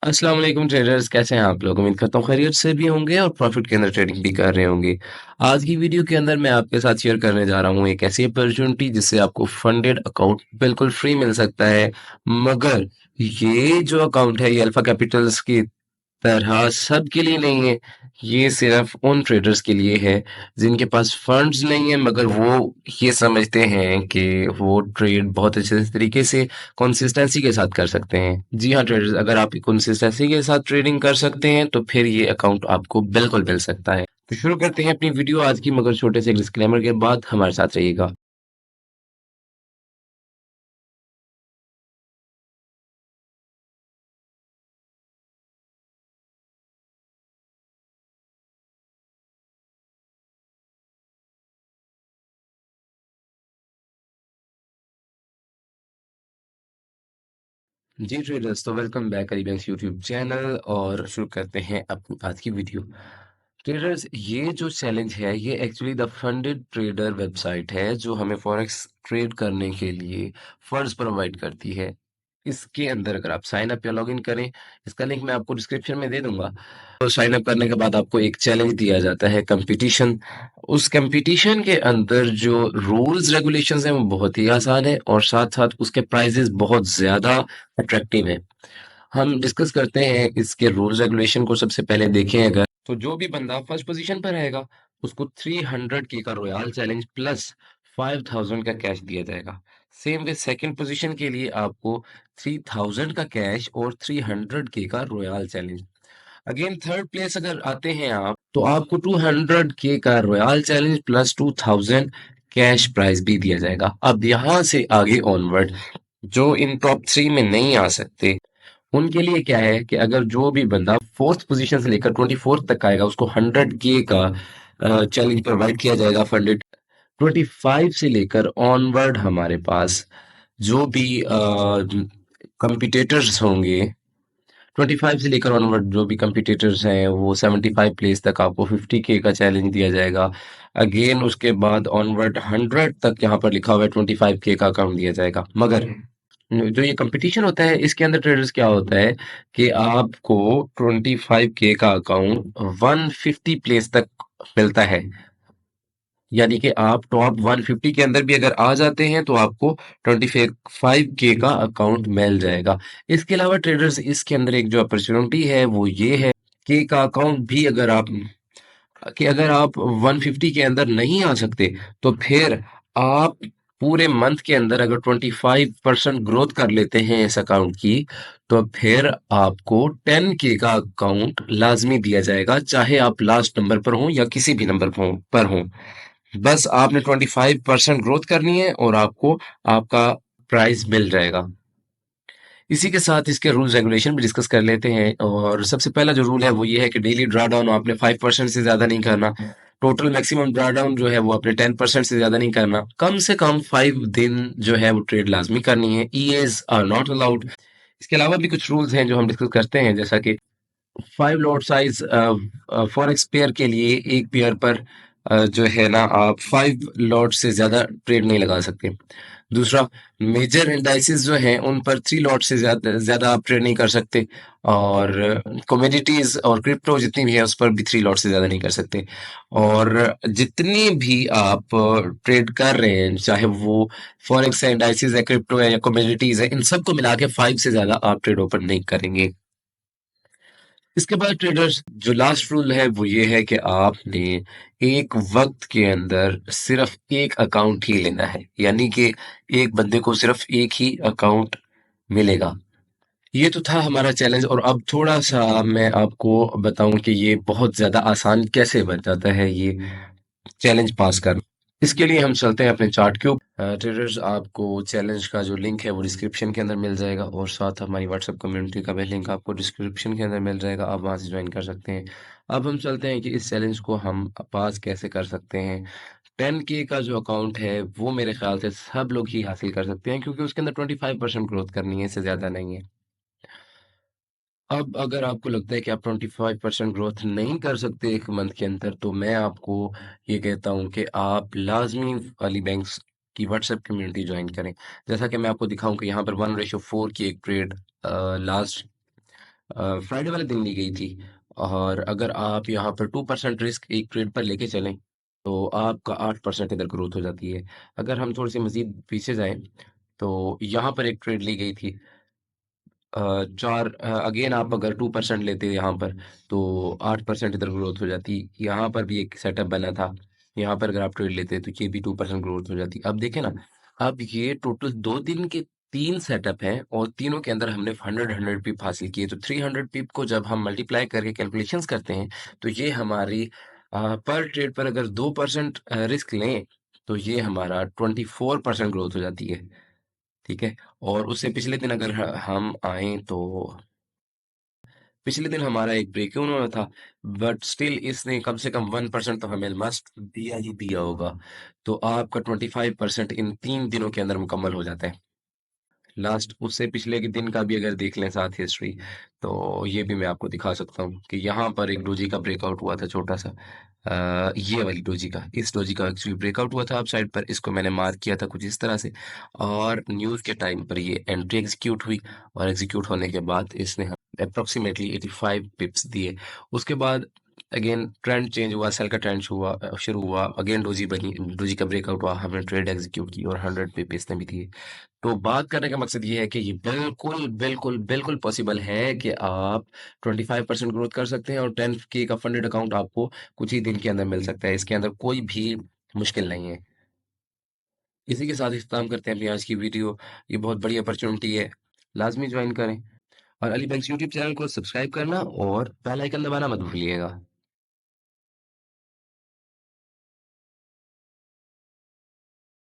अस्सलाम वालेकुम ट्रेडर्स, कैसे हैं आप लोग? उम्मीद करता हूँ खैरियत से भी होंगे और प्रॉफिट के अंदर ट्रेडिंग भी कर रहे होंगे। आज की वीडियो के अंदर मैं आपके साथ शेयर करने जा रहा हूँ एक ऐसी अपॉर्चुनिटी जिससे आपको फंडेड अकाउंट बिल्कुल फ्री मिल सकता है। मगर ये जो अकाउंट है ये अल्फा कैपिटल्स की तरह सबके लिए नहीं है। ये सिर्फ उन ट्रेडर्स के लिए है जिनके पास फंड्स नहीं है, मगर वो ये समझते हैं कि वो ट्रेड बहुत अच्छे तरीके से कंसिस्टेंसी के साथ कर सकते हैं। जी हाँ ट्रेडर्स, अगर आप कंसिस्टेंसी के साथ ट्रेडिंग कर सकते हैं तो फिर ये अकाउंट आपको बिल्कुल मिल सकता है। तो शुरू करते हैं अपनी वीडियो आज की, मगर छोटे से डिस्क्लेमर के बाद हमारे साथ रहिएगा। जी ट्रेडर्स, तो वेलकम बैक करीबेंस यूट्यूब चैनल और शुरू करते हैं अपनी आज की वीडियो। ट्रेडर्स, ये जो चैलेंज है ये actually the funded trader website है जो हमें फॉरेक्स ट्रेड करने के लिए फंड्स प्रोवाइड करती है। इसके अंदर अगर आप साइन अप या लॉग इन करें, इसका लिंक मैं आपको डिस्क्रिप्शन में दे दूंगा। तो साइन अप करने के बाद आपको एक चैलेंज दिया जाता है, कंपटीशन। उस कंपटीशन के अंदर जो रूल्स रेगुलेशंस हैं वो बहुत ही आसान है और साथ साथ उसके प्राइजेस बहुत ज्यादा अट्रैक्टिव है। हम डिस्कस करते हैं इसके रूल्स रेगुलेशन को। सबसे पहले देखें, अगर तो जो भी बंदा फर्स्ट पोजीशन पर रहेगा उसको 300 के का रॉयल चैलेंज प्लस 5000 का कैश दिया जाएगा। सेम वे सेकंड पोजीशन के लिए आपको 3000 का कैश और 300 के का royal challenge. Again third place अगर आते हैं आप तो आपको 200 के का royal challenge plus 2000 cash prize भी दिया जाएगा। अब यहाँ से आगे ऑनवर्ड जो इन टॉप थ्री में नहीं आ सकते उनके लिए क्या है कि अगर जो भी बंदा फोर्थ पोजीशन से लेकर 24 तक आएगा उसको 100 के का चैलेंज प्रोवाइड किया जाएगा फंडेड। 25 से लेकर ऑनवर्ड हमारे पास जो भी कंपिटिटर्स होंगे, 25 से लेकर ऑनवर्ड जो भी कंपिटिटर्स हैं वो 75 प्लेस तक आपको 50 के का चैलेंज दिया जाएगा। अगेन उसके बाद ऑनवर्ड 100 तक यहाँ पर लिखा हुआ है 25 के का अकाउंट दिया जाएगा। मगर जो ये कंपटीशन होता है इसके अंदर ट्रेडर्स क्या होता है कि आपको 25 के का अकाउंट 150 प्लेस तक मिलता है। यानी कि आप टॉप 150 के अंदर भी अगर आ जाते हैं तो आपको 25 के का अकाउंट मिल जाएगा। इसके अलावा ट्रेडर्स इसके अंदर एक जो अपॉर्चुनिटी है वो ये है कि का अकाउंट भी अगर आप 150 के अंदर नहीं आ सकते तो फिर आप पूरे मंथ के अंदर अगर 25% ग्रोथ कर लेते हैं इस अकाउंट की तो फिर आपको 10 के का अकाउंट लाजमी दिया जाएगा, चाहे आप लास्ट नंबर पर हों या किसी भी नंबर पर हों। बस आपने 25% ग्रोथ करनी है और आपको आपका प्राइस मिल जाएगा। इसी के साथ इसके रूल्स रेगुलेशन भी डिस्कस कर लेते हैं। और सबसे पहला जो रूल है वो ये है कि डेली ड्रा डाउन आपने 5% से ज्यादा नहीं करना। टोटल मैक्सिमम ड्रा डाउन जो है वो आपने 10% से ज्यादा नहीं करना। कम से कम 5 दिन जो है वो ट्रेड लाजमी करनी है। ES are not allowed. इसके अलावा भी कुछ रूल्स हैं जो हम डिस्कस करते हैं, जैसा कि 5 लॉट साइज फॉरेक्स पेयर के लिए एक पेयर पर जो है ना आप 5 लॉट से ज्यादा ट्रेड नहीं लगा सकते। दूसरा, मेजर इंडाइसेस जो हैं उन पर 3 लॉट से ज्यादा ज्यादा आप ट्रेड नहीं कर सकते। और कमोडिटीज और क्रिप्टो जितनी भी है उस पर भी 3 लॉट से ज्यादा नहीं कर सकते। और जितनी भी आप ट्रेड कर रहे हैं, चाहे वो फॉरेक्स है, इंडाइसेस है, क्रिप्टो है या कमोडिटीज है, इन सबको मिला के 5 से ज्यादा आप ट्रेड ओपन नहीं करेंगे। इसके बाद ट्रेडर्स जो लास्ट रूल है वो ये है कि आपने एक वक्त के अंदर सिर्फ एक अकाउंट ही लेना है। यानी कि एक बंदे को सिर्फ एक ही अकाउंट मिलेगा। ये तो था हमारा चैलेंज, और अब थोड़ा सा मैं आपको बताऊं कि ये बहुत ज्यादा आसान कैसे बन जाता है ये चैलेंज पास करना। इसके लिए हम चलते हैं अपने चार्ट के ऊपर। ट्रेडर्स, आपको चैलेंज का जो लिंक है वो डिस्क्रिप्शन के अंदर मिल जाएगा और साथ हमारी व्हाट्सएप कम्युनिटी का भी लिंक आपको डिस्क्रिप्शन के अंदर मिल जाएगा, आप वहां से ज्वाइन कर सकते हैं। अब हम चलते हैं कि इस चैलेंज को हम पास कैसे कर सकते हैं। 10 के का जो अकाउंट है वो मेरे ख्याल से सब लोग ही हासिल कर सकते हैं क्योंकि उसके अंदर 25% ग्रोथ करनी है, इससे ज्यादा नहीं है। अब अगर आपको लगता है कि आप 25% ग्रोथ नहीं कर सकते एक मंथ के अंदर, तो मैं आपको ये कहता हूँ कि आप लाजमी वाली बैंक्स की व्हाट्सएप कम्युनिटी ज्वाइन करें। जैसा कि मैं आपको दिखाऊं कि यहाँ पर 1:4 की एक ट्रेड लास्ट फ्राइडे वाले दिन ली गई थी। और अगर आप यहाँ पर 2% रिस्क एक ट्रेड पर लेके चलें तो आपका 8% इधर ग्रोथ हो जाती है। अगर हम थोड़ी सी मजीद पीछे जाएं तो यहाँ पर एक ट्रेड ली गई थी, अगेन आप अगर 2% लेते यहाँ पर तो 8% इधर ग्रोथ हो जाती। यहाँ पर भी एक सेटअप बना था, यहाँ पर अगर आप ट्रेड लेते तो ये भी 2% ग्रोथ हो जाती। अब देखें ना, अब ये टोटल 2 दिन के 3 सेटअप हैं और तीनों के अंदर हमने 100 पिप हासिल किए। तो 300 पिप को जब हम मल्टीप्लाई करके कैलकुलेशंस करते हैं तो ये हमारी पर ट्रेड पर अगर 2% रिस्क लें तो ये हमारा 24% ग्रोथ हो जाती है। ठीक है। और उससे पिछले दिन अगर हम आए तो पिछले दिन हमारा एक ब्रेक इवन हुआ था, बट स्टिल इसने कम से कम 1% तो हमें मस्ट दिया ही दिया होगा। तो आपका 25% इन 3 दिनों के अंदर मुकम्मल हो जाता है। लास्ट उससे पिछले के दिन का भी अगर देख लें साथ हिस्ट्री, तो ये भी मैं आपको दिखा सकता हूँ कि यहाँ पर एक डोजी का ब्रेकआउट हुआ था छोटा सा। ये वाली डोजी का, इस डोजी का एक्चुअली ब्रेकआउट हुआ था अप साइड पर, इसको मैंने मार्क किया था कुछ इस तरह से। और न्यूज़ के टाइम पर ये एंट्री एग्जीक्यूट हुई और एग्जीक्यूट होने के बाद इसने अप्रोक्सीमेटली 85 पिप्स दिए। उसके बाद अगेन ट्रेंड चेंज हुआ, सेल का ट्रेंड शुरू हुआ, अगेन डोजी बनी, डोजी का ब्रेकआउट हुआ, हमने ट्रेड एग्जीक्यूट की और 100 पिप इसने भी दिए। तो बात करने का मकसद ये है कि ये बिल्कुल बिल्कुल बिल्कुल पॉसिबल है कि आप 25% ग्रोथ कर सकते हैं और 10K का फंडेड अकाउंट आपको कुछ ही दिन के अंदर मिल सकता है। इसके अंदर कोई भी मुश्किल नहीं है। इसी के साथ इख्तिताम करते हैं अपनी आज की वीडियो। ये बहुत बड़ी अपॉर्चुनिटी है, लाजमी ज्वाइन करें और अली बैंक्स यूट्यूब चैनल को सब्सक्राइब करना और बेल आइकन दबाना मत भूलिएगा।